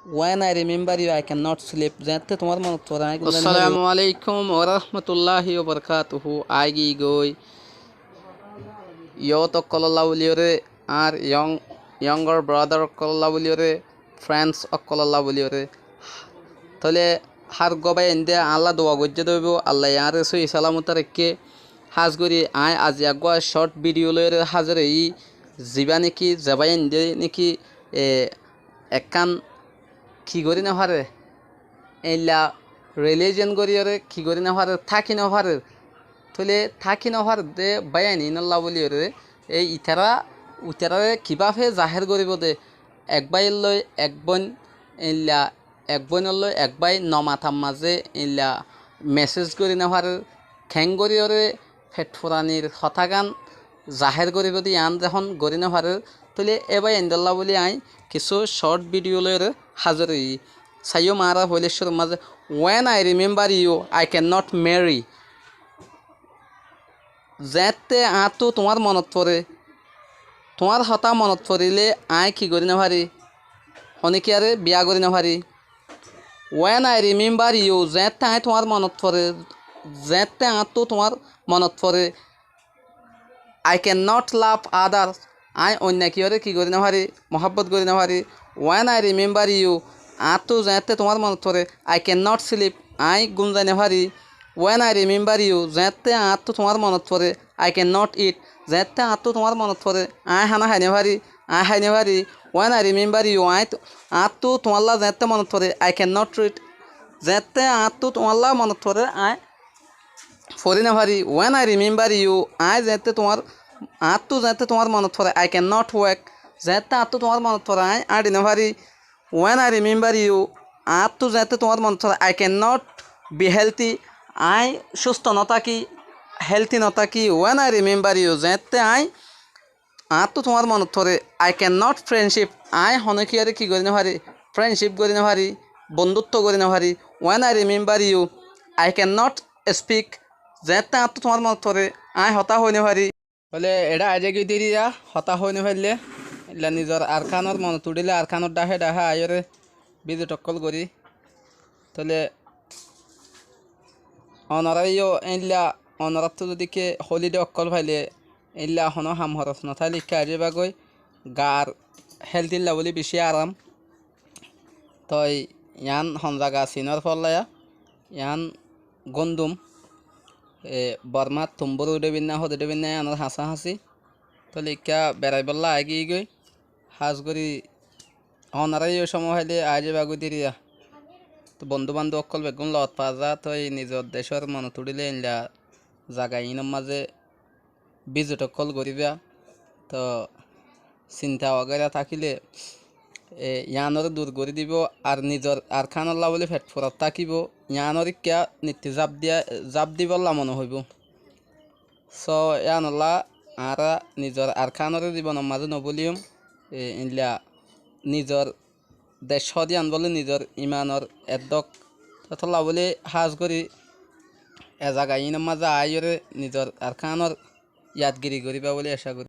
When I remember you, I cannot sleep. Jette tomar mano torai gundan. Assalamu alaikum wa rahmatullahi wa barakatuhu. Agi goy yo to kololawliore ar younger brother kololawliore friends kololawliore tole har gobay ende Allah doa gojje dobo Allah yare so salamuta rekke hasgori ay az yagwa short video lore hazare yi zibani ki zabayen de niki ekan কি করি না পারে এলা religion করিয়রে কি করি না পারে থাকি না পারে তলে থাকি না পারে দে বায়ানি নল্লা বলিয়রে এই ইতারা উতারে কিভাবে জাহের করিব দে এক বাই লই এক বন এলা এক বন লই এক বাই নমাথাম মাঝে এলা মেসেজ করি না পারে খ্যাং করিয়রে ফেটফুরানির হতাগান জাহের করিব দি আন যখন করি না পারে তলে এবাই এন্ডল্লা বলি আই কিছু শর্ট ভিডিও লইরে হাজারি সাইও মারা হইলেশ্বর মাঝে when I remember you I cannot marry যেতে আতো তোমার মনত পড়ে তোমার হতা মনত পড়িলে আই কি করি না পারি অনেকে আরে বিয়া করি না পারি when I remember you যেতে আই তোমার মনত পড়ে যেতে আতো তোমার মনত পড়ে I cannot love others I অন্য কিয়রে কি করি না পারি মহব্বত করি না পারি when I remember you আতো যেতে তোমার মনত পড়ে I cannot sleep আই গুম যাই না পারি when I remember you যেতে আতো তোমার মনত পড়ে I cannot eat যেতে আতো তোমার মনত পড়ে আই হানা খাই না পারি আই খাই না পারি when I remember you আতো তোমার লা যেতে মনত পড়ে I cannot read যেতে আতো তোমার লা মনত পড়ে আই পড়ি না পারি when I remember you I যেতে তোমার আতো যেতে তোমার মনত পড়ে I cannot work যেতে আতো তোমার মনত পড়ে আই আড়ি না পারি when I remember you আতো যেতে তোমার মনত পড়ে I cannot be healthy I সুস্থ নথাকি হেলথি নথাকি when I remember you যেতে আই আতো তোমার মনত পড়ে I cannot friendship আই হনকিয়ারে কি করি না পারি ফ্রেন্ডশিপ করি না পারি বন্ধুত্ব করি না পারি when I remember you I cannot speak যেতে আতো তোমার মনত পড়ে আই হতা হই না পারি বলে এটা আজে কি দিরিয়া হতা হই না পারলে এলা নিজর আরখানোর মন তুড়িলে আরখানোর ডাহে ডাহা আয়রে বিজু টক্কল করি তাহলে অনরাইও এলা অনরাত যদিকে হলিডে অক্কল ফাইলে এলা হন হাম হরস নথাইলে কাজে বাগই গার হেলথিল্লা বলি বেশি আরাম তই ইয়ান হন জাগা সিনর ফল্লায়া ইয়ান গন্দুম বর্মা তুম্বর উড়েবিন না হদ উড়েবিন না আনার হাসা হাসি তাহলে ইকা বেড়াই বললা আগে গই হাজ করি অনারাই ওই সময় হইলে আজে বাগু দিরিয়া তো বন্ধু বান্ধব অকল বেগুন লত পা যা তো এই নিজের দেশের মনে তুড়িলে এনলা জাগা ইনর মাঝে বিজুট অকল করিবা তো চিন্তা অগেরা থাকিলে ইয়ানরে দূর করে দিব আর নিজের আর খানল্লা বলে ফেট ফোরাত থাকিব ইয়ানর কিয়া নীতি জাপ দিবল্লা মনে হইব সো ইয়ানল্লা আর নিজের আর খানরে জীবনের মাঝে নবলিয়ম ইনলা নিজের দেশ দিয়ান বলে নিজের ইমানর এদক তথলা বলে হাজ করি এ জায়গা ইনের মাঝে আইরে নিজের আর খানর ইয়াদগিরি করিবা বলে আশা করি।